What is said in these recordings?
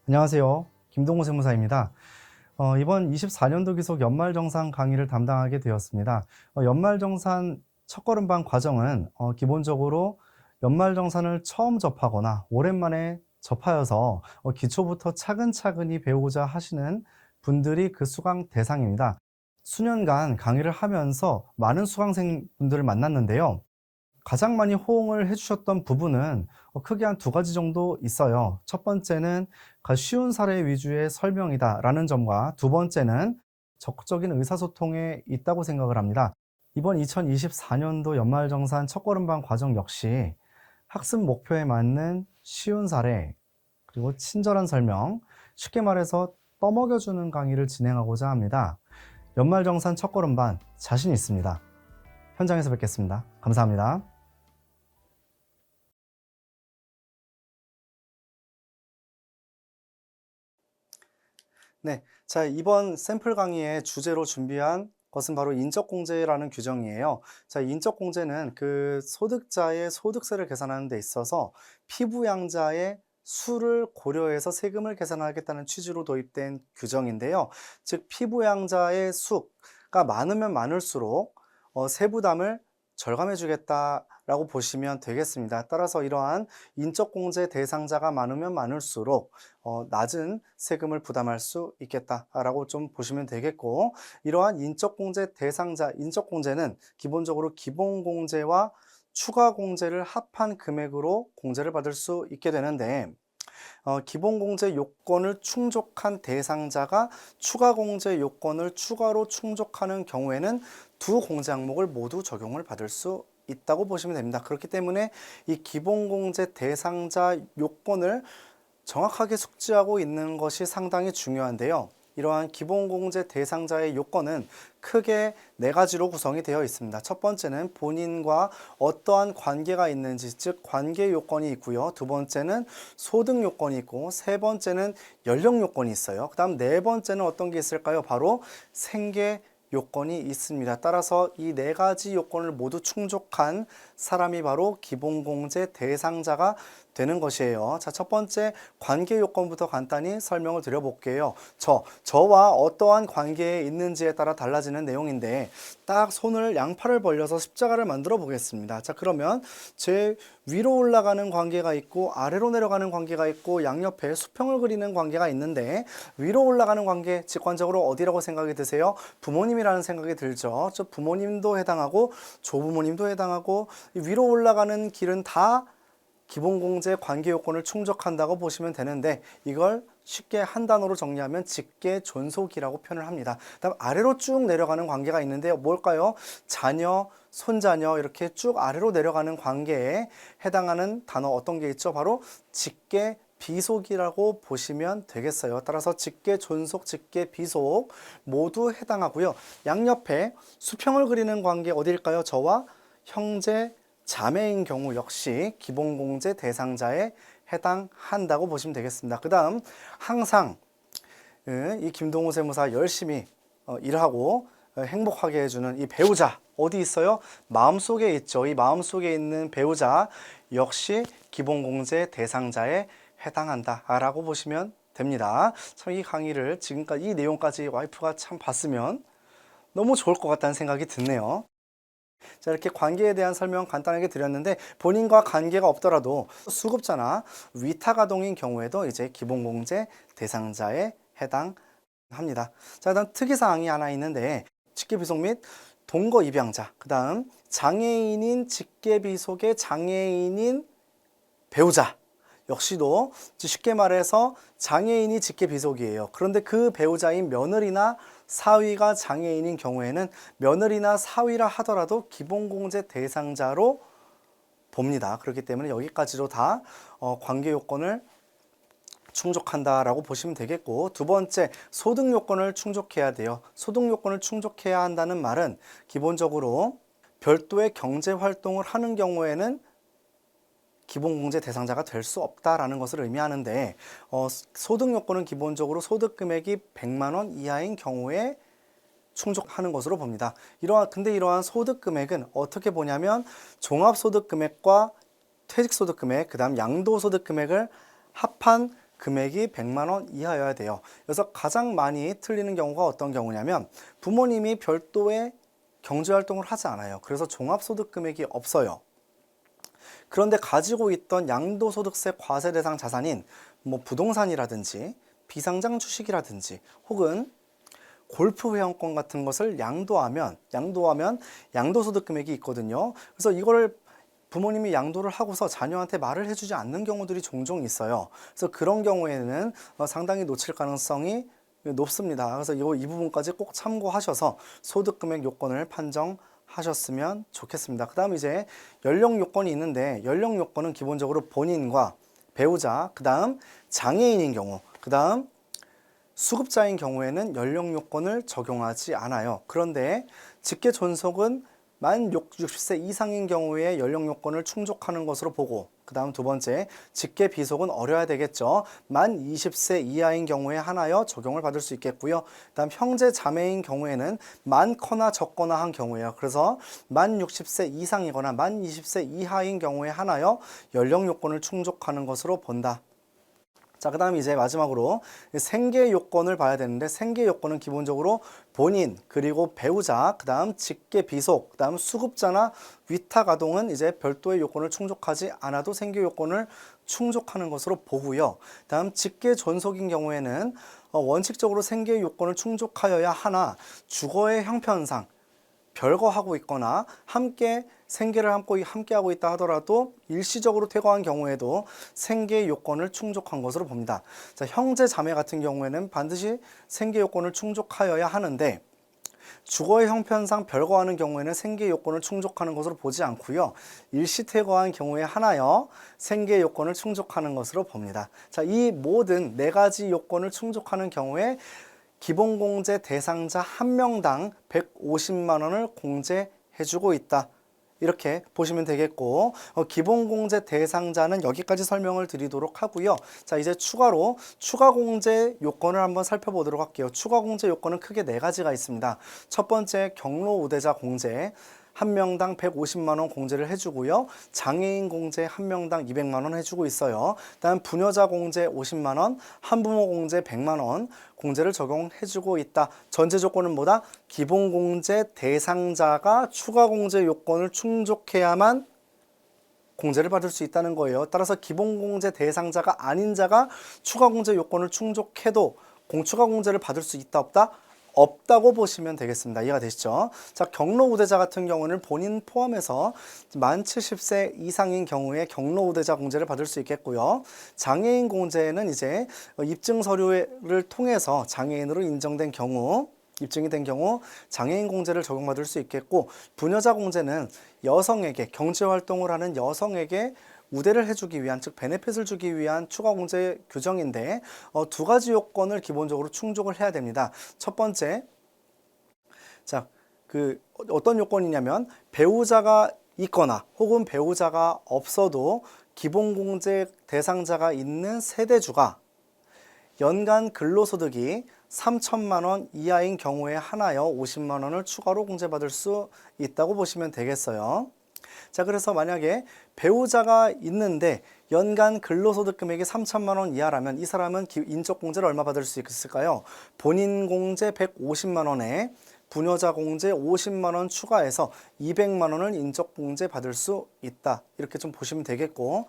안녕하세요. 김동호 세무사입니다. 이번 24년도 기속 연말정산 강의를 담당하게 되었습니다. 연말정산 첫걸음반 과정은 기본적으로 연말정산을 처음 접하거나 오랜만에 접하여서 기초부터 차근차근히 배우고자 하시는 분들이 그 수강 대상입니다. 수년간 강의를 하면서 많은 수강생분들을 만났는데요. 가장 많이 호응을 해주셨던 부분은 크게 한 두 가지 정도 있어요. 첫 번째는 쉬운 사례 위주의 설명이다라는 점과 두 번째는 적극적인 의사소통에 있다고 생각을 합니다. 이번 2024년도 연말정산 첫걸음반 과정 역시 학습 목표에 맞는 쉬운 사례, 그리고 친절한 설명, 쉽게 말해서 떠먹여주는 강의를 진행하고자 합니다. 연말정산 첫걸음반 자신 있습니다. 현장에서 뵙겠습니다. 감사합니다. 네, 자, 이번 샘플 강의의 주제로 준비한 것은 바로 인적공제라는 규정이에요. 자, 인적공제는 그 소득자의 소득세를 계산하는 데 있어서 피부양자의 수를 고려해서 세금을 계산하겠다는 취지로 도입된 규정인데요. 즉, 피부양자의 수가 많으면 많을수록 세부담을 절감해 주겠다라고 보시면 되겠습니다. 따라서 이러한 인적공제 대상자가 많으면 많을수록 낮은 세금을 부담할 수 있겠다라고 좀 보시면 되겠고, 이러한 인적공제 대상자, 인적공제는 기본적으로 기본공제와 추가공제를 합한 금액으로 공제를 받을 수 있게 되는데, 기본공제 요건을 충족한 대상자가 추가공제 요건을 추가로 충족하는 경우에는 두 공제 항목을 모두 적용을 받을 수 있다고 보시면 됩니다. 그렇기 때문에 이 기본공제 대상자 요건을 정확하게 숙지하고 있는 것이 상당히 중요한데요. 이러한 기본공제 대상자의 요건은 크게 네 가지로 구성이 되어 있습니다. 첫 번째는 본인과 어떠한 관계가 있는지, 즉 관계 요건이 있고요. 두 번째는 소득 요건이 있고, 세 번째는 연령 요건이 있어요. 그 다음 네 번째는 어떤 게 있을까요? 바로 생계 요건이 있습니다. 따라서 이 네 가지 요건을 모두 충족한 사람이 바로 기본공제 대상자가 되는 것이에요. 자, 첫 번째 관계 요건부터 간단히 설명을 드려볼게요. 저와 어떠한 관계에 있는지에 따라 달라지는 내용인데, 딱 손을 양팔을 벌려서 십자가를 만들어 보겠습니다. 자, 그러면 제 위로 올라가는 관계가 있고 아래로 내려가는 관계가 있고 양옆에 수평을 그리는 관계가 있는데, 위로 올라가는 관계 직관적으로 어디라고 생각이 드세요? 부모님이라는 생각이 들죠. 저 부모님도 해당하고 조부모님도 해당하고, 위로 올라가는 길은 다 기본공제 관계 요건을 충족한다고 보시면 되는데, 이걸 쉽게 한 단어로 정리하면 직계존속이라고 표현을 합니다. 다음 아래로 쭉 내려가는 관계가 있는데요. 뭘까요? 자녀, 손자녀 이렇게 쭉 아래로 내려가는 관계에 해당하는 단어 어떤 게 있죠? 바로 직계 비속이라고 보시면 되겠어요. 따라서 직계 존속, 직계 비속 모두 해당하고요. 양옆에 수평을 그리는 관계 어디일까요? 저와 형제, 자매인 경우 역시 기본공제 대상자에 해당한다고 보시면 되겠습니다. 그 다음 항상 이 김동호 세무사 열심히 일하고 행복하게 해주는 이 배우자 어디 있어요? 마음속에 있죠. 이 마음속에 있는 배우자 역시 기본공제 대상자에 해당한다라고 보시면 됩니다. 참 이 강의를 지금까지 이 내용까지 와이프가 참 봤으면 너무 좋을 것 같다는 생각이 드네요. 자, 이렇게 관계에 대한 설명 간단하게 드렸는데, 본인과 관계가 없더라도 수급자나 위탁아동인 경우에도 이제 기본공제 대상자에 해당합니다. 자, 다음 특이사항이 하나 있는데, 직계비속 및 동거입양자, 그 다음 장애인인 직계비속의 장애인인 배우자 역시도 쉽게 말해서 장애인이 직계비속이에요. 그런데 그 배우자인 며느리나 사위가 장애인인 경우에는 며느리나 사위라 하더라도 기본공제 대상자로 봅니다. 그렇기 때문에 여기까지도 다 관계 요건을 충족한다라고 보시면 되겠고, 두 번째 소득 요건을 충족해야 돼요. 소득 요건을 충족해야 한다는 말은 기본적으로 별도의 경제 활동을 하는 경우에는 기본공제 대상자가 될 수 없다라는 것을 의미하는데, 소득 요건은 기본적으로 소득 금액이 100만 원 이하인 경우에 충족하는 것으로 봅니다. 근데 이러한 소득 금액은 어떻게 보냐면 종합소득 금액과 퇴직소득 금액, 그 다음 양도소득 금액을 합한 금액이 100만 원 이하여야 돼요. 그래서 가장 많이 틀리는 경우가 어떤 경우냐면 부모님이 별도의 경제활동을 하지 않아요. 그래서 종합소득 금액이 없어요. 그런데 가지고 있던 양도소득세 과세 대상 자산인 뭐 부동산이라든지 비상장 주식이라든지 혹은 골프 회원권 같은 것을 양도하면 양도소득 금액이 있거든요. 그래서 이거를 부모님이 양도를 하고서 자녀한테 말을 해주지 않는 경우들이 종종 있어요. 그래서 그런 경우에는 상당히 놓칠 가능성이 높습니다. 그래서 이 부분까지 꼭 참고하셔서 소득금액 요건을 판정하셨으면 좋겠습니다. 그 다음 이제 연령 요건이 있는데 연령 요건은 기본적으로 본인과 배우자, 그 다음 장애인인 경우, 그 다음 수급자인 경우에는 연령 요건을 적용하지 않아요. 그런데 직계 존속은 만 60세 이상인 경우에 연령 요건을 충족하는 것으로 보고, 그 다음 두 번째, 직계 비속은 어려야 되겠죠. 만 20세 이하인 경우에 하나여 적용을 받을 수 있겠고요. 그 다음 형제 자매인 경우에는 많거나 적거나 한 경우예요. 그래서 만 60세 이상이거나 만 20세 이하인 경우에 하나여 연령 요건을 충족하는 것으로 본다. 자, 그 다음 이제 마지막으로 생계 요건을 봐야 되는데, 생계 요건은 기본적으로 본인, 그리고 배우자, 그 다음 직계 비속, 그 다음 수급자나 위탁 아동은 이제 별도의 요건을 충족하지 않아도 생계 요건을 충족하는 것으로 보고요. 다음 직계 존속인 경우에는 원칙적으로 생계 요건을 충족하여야 하나 주거의 형편상 별거하고 있거나 함께 생계를 함께 하고 있다 하더라도 일시적으로 퇴거한 경우에도 생계 요건을 충족한 것으로 봅니다. 자, 형제 자매 같은 경우에는 반드시 생계 요건을 충족하여야 하는데 주거의 형편상 별거하는 경우에는 생계 요건을 충족하는 것으로 보지 않고요. 일시 퇴거한 경우에 하나여 생계 요건을 충족하는 것으로 봅니다. 자, 이 모든 네 가지 요건을 충족하는 경우에 기본공제 대상자 한 명당 150만 원을 공제해주고 있다. 이렇게 보시면 되겠고, 기본공제 대상자는 여기까지 설명을 드리도록 하고요. 자, 이제 추가로 추가공제 요건을 한번 살펴보도록 할게요. 추가공제 요건은 크게 네 가지가 있습니다. 첫 번째, 경로우대자 공제. 한 명당 150만 원 공제를 해주고요. 장애인 공제 한 명당 200만 원 해주고 있어요. 다음 부녀자 공제 50만 원, 한부모 공제 100만 원 공제를 적용해주고 있다. 전제 조건은 뭐다? 기본 공제 대상자가 추가 공제 요건을 충족해야만 공제를 받을 수 있다는 거예요. 따라서 기본 공제 대상자가 아닌 자가 추가 공제 요건을 충족해도 추가 공제를 받을 수 있다 없다? 없다고 보시면 되겠습니다. 이해가 되시죠? 자, 경로우대자 같은 경우는 본인 포함해서 만 70세 이상인 경우에 경로우대자 공제를 받을 수 있겠고요. 장애인 공제는 이제 입증 서류를 통해서 장애인으로 인정된 경우, 입증이 된 경우 장애인 공제를 적용받을 수 있겠고, 부녀자 공제는 여성에게, 경제활동을 하는 여성에게 우대를 해주기 위한, 즉 베네핏을 주기 위한 추가 공제 규정인데, 두 가지 요건을 기본적으로 충족을 해야 됩니다. 첫 번째, 자, 어떤 요건이냐면 배우자가 있거나 혹은 배우자가 없어도 기본 공제 대상자가 있는 세대주가 연간 근로소득이 3천만 원 이하인 경우에 하나여 50만 원을 추가로 공제받을 수 있다고 보시면 되겠어요. 자, 그래서 만약에 배우자가 있는데 연간 근로소득 금액이 3천만 원 이하라면 이 사람은 인적공제를 얼마 받을 수 있을까요? 본인 공제 150만 원에 부녀자 공제 50만 원 추가해서 200만 원을 인적공제 받을 수 있다. 이렇게 좀 보시면 되겠고,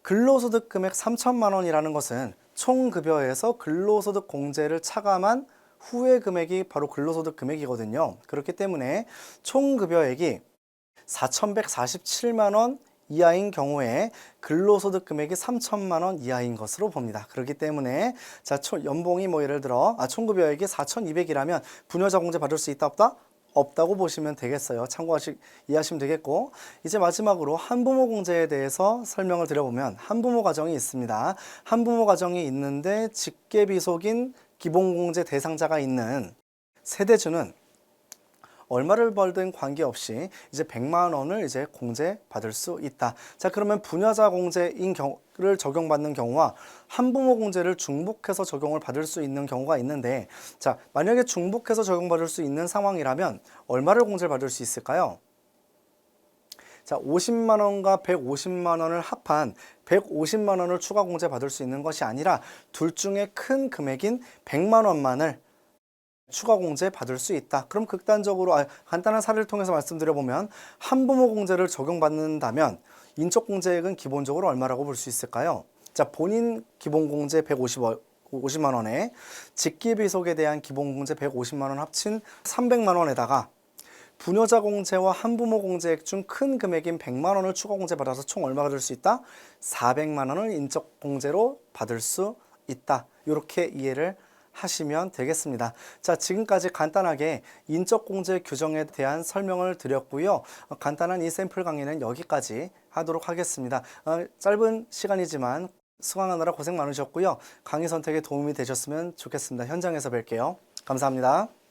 근로소득 금액 3천만 원이라는 것은 총급여에서 근로소득 공제를 차감한 후의 금액이 바로 근로소득 금액이거든요. 그렇기 때문에 총급여액이 4,147만 원 이하인 경우에 근로소득 금액이 3천만 원 이하인 것으로 봅니다. 그렇기 때문에 자, 연봉이 뭐 예를 들어 총급여액이 4,200이라면 부녀자 공제 받을 수 있다 없다? 없다고 보시면 되겠어요. 이해하시면 되겠고, 이제 마지막으로 한부모 공제에 대해서 설명을 드려보면 한부모 가정이 있습니다. 한부모 가정이 있는데 직계비속인 기본공제 대상자가 있는 세대주는 얼마를 벌든 관계없이 이제 100만 원을 이제 공제받을 수 있다. 자, 그러면 부녀자 공제인 경우를 적용받는 경우와 한부모 공제를 중복해서 적용을 받을 수 있는 경우가 있는데, 자, 만약에 중복해서 적용받을 수 있는 상황이라면 얼마를 공제를 받을 수 있을까요? 자, 50만 원과 150만 원을 합한 150만 원을 추가 공제 받을 수 있는 것이 아니라 둘 중에 큰 금액인 100만 원만을 추가 공제 받을 수 있다. 그럼 극단적으로 간단한 사례를 통해서 말씀드려보면 한부모 공제를 적용받는다면 인적 공제액은 기본적으로 얼마라고 볼 수 있을까요? 자, 본인 기본 공제 150만 원에 직계비속에 대한 기본 공제 150만 원 합친 300만 원에다가 부녀자 공제와 한부모 공제액 중 큰 금액인 100만 원을 추가 공제 받아서 총 얼마가 될 수 있다? 400만 원을 인적 공제로 받을 수 있다. 이렇게 이해를 하시면 되겠습니다. 자, 지금까지 간단하게 인적 공제 규정에 대한 설명을 드렸고요. 간단한 이 샘플 강의는 여기까지 하도록 하겠습니다. 짧은 시간이지만 수강하느라 고생 많으셨고요. 강의 선택에 도움이 되셨으면 좋겠습니다. 현장에서 뵐게요. 감사합니다.